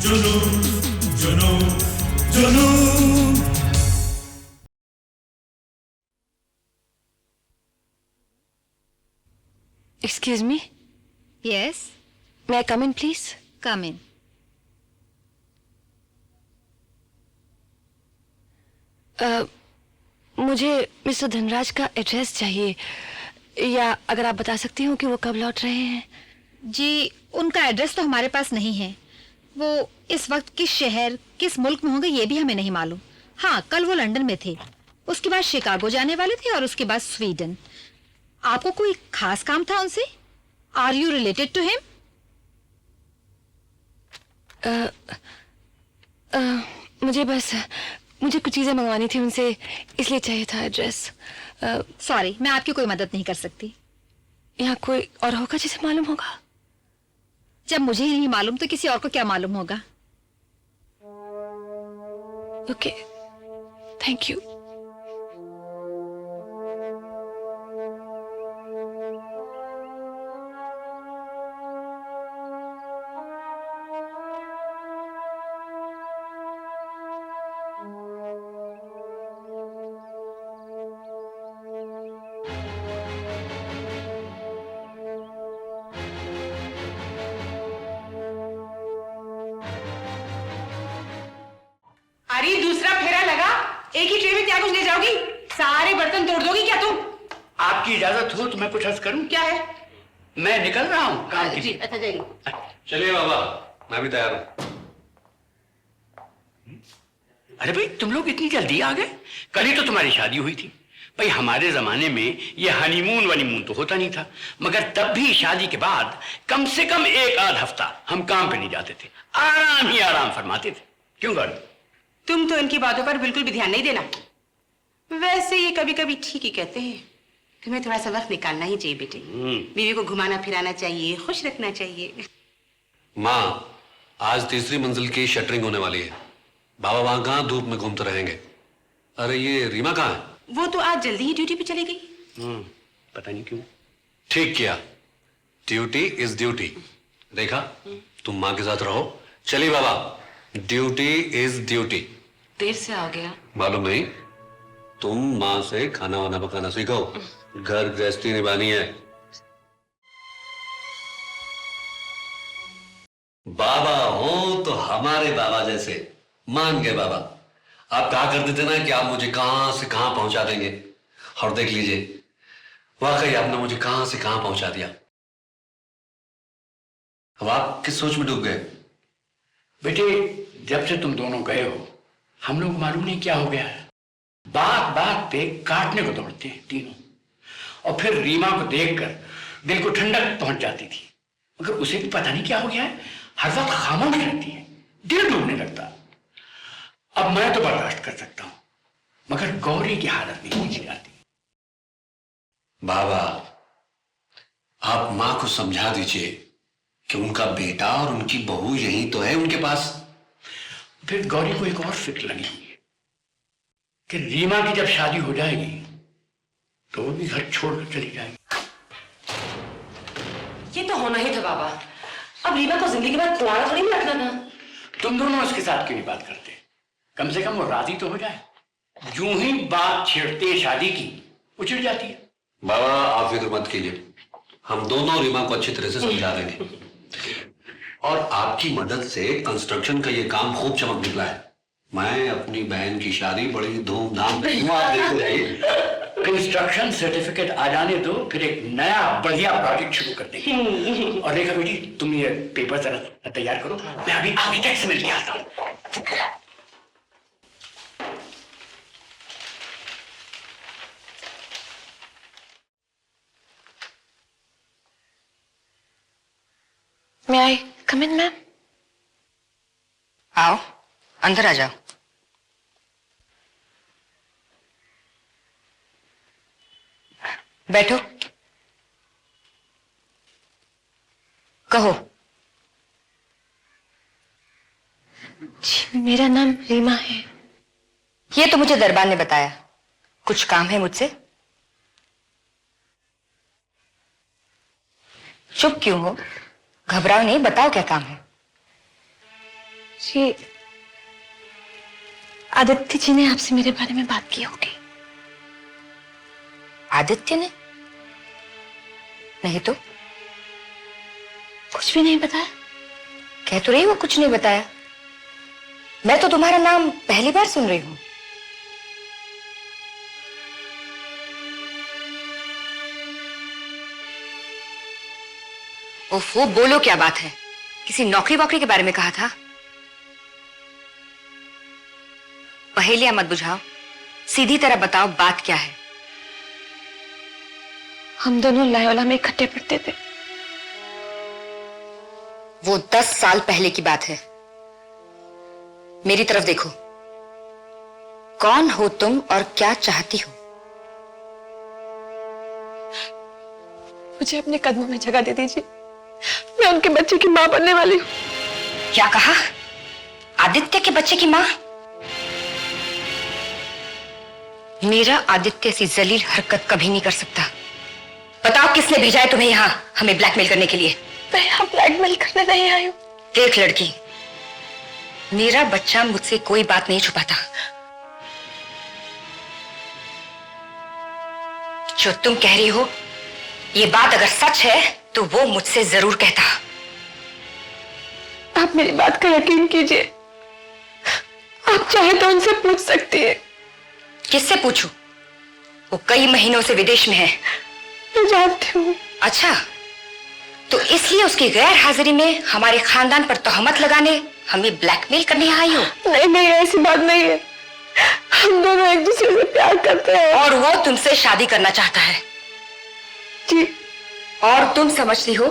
जुनून जुनून जुनून। Excuse me, Yes, may I come in, please? come in. मुझे मिस्टर धनराज का एड्रेस चाहिए, या अगर आप बता सकती हो कि वो कब लौट रहे हैं। जी, उनका एड्रेस तो हमारे पास नहीं है। वो इस वक्त किस शहर, किस मुल्क में होंगे ये भी हमें नहीं मालूम। हाँ, कल वो लंदन में थे, उसके बाद शिकागो जाने वाले थे और उसके बाद स्वीडन। आपको कोई खास काम था उनसे? Are you related to him? मुझे कुछ चीजें मंगवानी थी उनसे, इसलिए चाहिए था एड्रेस। सॉरी, मैं आपकी कोई मदद नहीं कर सकती। यहाँ कोई और होगा जिसे मालूम होगा? जब मुझे ही नहीं मालूम तो किसी और को क्या मालूम होगा? Okay, thank you. अरे दूसरा फेरा लगा, एक ही ट्रे में क्या कुछ ले जाओगी? सारे बर्तन तोड़ दोगी क्या तुम? आपकी इजाजत हो तो मैं कुछ अर्ज करूं? क्या है? मैं निकल रहा हूं काम के जी, लिए। अच्छा जाइए। चलिए बाबा, मैं भी तैयार हूं। अरे भाई, तुम लोग इतनी जल्दी आ गए? कल ही तो तुम्हारी शादी हुई थी। भाई, हमारे जमाने में ये हनीमून वनीमून तो होता नहीं था, मगर तब भी शादी के बाद कम से कम एक आध हफ्ता हम काम पे नहीं जाते थे, आराम ही आराम फरमाते थे। क्यों गौरी? तुम तो इनकी बातों पर बिल्कुल भी ध्यान नहीं देना। वैसे ये कभी कभी ठीक ही कहते हैं। तुम्हें थोड़ा सा वक्त निकालना ही चाहिए बेटे। बीवी को घुमाना फिराना चाहिए, खुश रखना चाहिए। माँ, आज तीसरी मंजिल की शटरिंग होने वाली है। बाबा वहां कहाँ धूप में घूमते रहेंगे। अरे ये रीमा कहाँ है? वो तो आज जल्दी ही ड्यूटी पे चली गई। पता नहीं क्यों। ठीक किया, ड्यूटी इज ड्यूटी। देखा, तुम माँ के साथ रहो। चलिए बाबा, ड्यूटी इज ड्यूटी। देर से आ गया। मालूम नहीं? तुम माँ से खाना वाना पकाना सीखो, घर गृहस्थी निभानी है। बाबा हो तो हमारे बाबा जैसे, मान गए बाबा। आप कहा करते थे ना कि आप मुझे कहां से कहां पहुंचा देंगे, और देख लीजिए, वाकई आपने मुझे कहां से कहां पहुंचा दिया। अब आप किस सोच में डूब गए? बेटे, जब से तुम दोनों गए हो, हम लोग मालूम नहीं क्या हो गया है। बात बात पे काटने को दौड़ते हैं तीनों, और फिर रीमा को देखकर दिल को ठंडक पहुंच जाती थी, मगर उसे भी पता नहीं क्या हो गया है, हर वक्त खामोश रहती है, दिल डूबने लगता। अब मैं तो बर्दाश्त कर सकता हूं, मगर गौरी की हालत नहीं समझी जाती। बाबा, आप मां को समझा दीजिए कि उनका बेटा और उनकी बहू यही तो है उनके पास। फिर गौरी को एक और फिक्र लगी हुई है कि रीमा की जब शादी हो जाएगी तो वो भी घर छोड़कर चली जाएगी। ये तो होना ही था बाबा। अब रीमा को जिंदगी भर कुंवारा थोड़ी ना रखना था। तुम दोनों उसके साथ क्यों नहीं बात करते? कम से कम वो राजी तो हो जाए। यूं ही बात छेड़ते शादी की, उछड़ जाती है। बाबा, आप फिक्र मत कीजिए, हम दोनों रीमा को अच्छी तरह से समझा देंगे, और आपकी मदद से कंस्ट्रक्शन का ये काम खूब चमक निकला है। मैं अपनी बहन की शादी बड़ी धूमधाम से देखते रहिए। कंस्ट्रक्शन सर्टिफिकेट आ जाने दो, फिर एक नया बढ़िया प्रोजेक्ट शुरू कर देंगे। और रेखा बेटी, तुम ये पेपर जरा तैयार करो, मैं अभी आर्किटेक्ट से मिल के आता हूँ। May I come in, ma'am? आओ, अंदर आ जाओ। बैठो। कहो। जी, मेरा नाम रीमा है। ये तो मुझे दरबान ने बताया। कुछ काम है मुझसे? चुप क्यों हो? घबराओ नहीं, बताओ क्या काम है। जी, आदित्य जी ने आपसे मेरे बारे में बात की होगी। आदित्य ने? नहीं तो। कुछ भी नहीं बताया? कह तो रही वो कुछ नहीं बताया। मैं तो तुम्हारा नाम पहली बार सुन रही हूँ। ओफो, बोलो क्या बात है? किसी नौकरी वोकरी के बारे में कहा था? पहेलियां मत बुझाओ, सीधी तरह बताओ बात क्या है। हम दोनों लायोला में इकट्ठे पढ़ते थे। वो 10 साल पहले की बात है। मेरी तरफ देखो। कौन हो तुम और क्या चाहती हो? मुझे अपने कदमों में जगह दे दीजिए। मैं उनके बच्चे की मां बनने वाली हूँ। क्या कहा? आदित्य के बच्चे की मां? मेरा आदित्य ऐसी जलील हरकत कभी नहीं कर सकता। बताओ किसने भेजा है तुम्हें यहां हमें ब्लैकमेल करने के लिए? मैं यहाँ ब्लैकमेल करने नहीं आई हूँ। देख लड़की, मेरा बच्चा मुझसे कोई बात नहीं छुपाता। जो तुम कह रही हो, ये बात अगर सच है तो वो मुझसे जरूर कहता। आप मेरी बात का यकीन कीजिए। आप चाहे तो उनसे पूछ सकती है। किससे पूछूं? वो कई महीनों से विदेश में है। मैं जानती हूँ। अच्छा, तो इसलिए उसकी गैर हाजिरी में हमारे खानदान पर तोहमत लगाने हमें ब्लैकमेल करने आई हो? नहीं नहीं, ऐसी बात नहीं है। हम दोनों एक दूसरे से प्यार करते हैं। और वो तुमसे शादी करना चाहता है? जी। और तुम समझती हो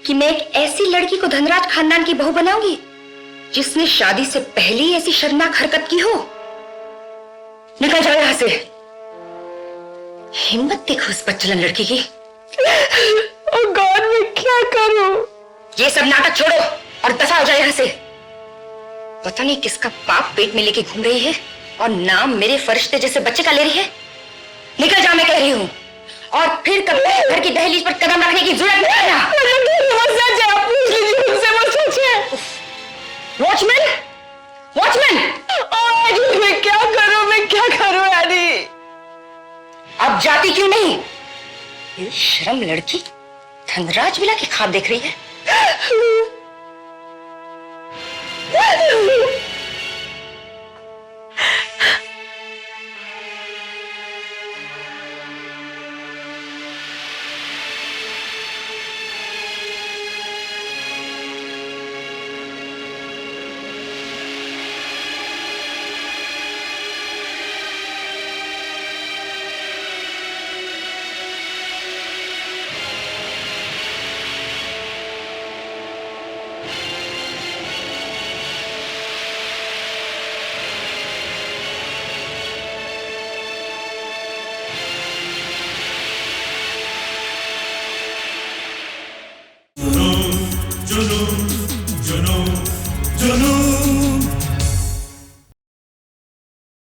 कि मैं एक ऐसी लड़की को धनराज खानदान की बहू बनाऊंगी जिसने शादी से पहले ही ऐसी शर्मनाक हरकत की हो? निकल जाओ यहां से। हिम्मत देखो उस बच्चलन लड़की की। ओ गॉड, मैं क्या करूं? ये सब नाटक छोड़ो और दफा हो जाओ यहां से। पता नहीं किसका पाप पेट में लेके घूम रही है और नाम मेरे फरिश्ते जैसे बच्चे का ले रही है। निकल जाओ, मैं कह रही हूं। और फिर कभी घर की दहलीज पर कदम रखने की जरूरत नहीं है। Watchman, watchman! मैं क्या करूं? मैं क्या करूं यानी? अब जाती क्यों नहीं? ये शर्म लड़की धनराज विला की ख्वाब देख रही है।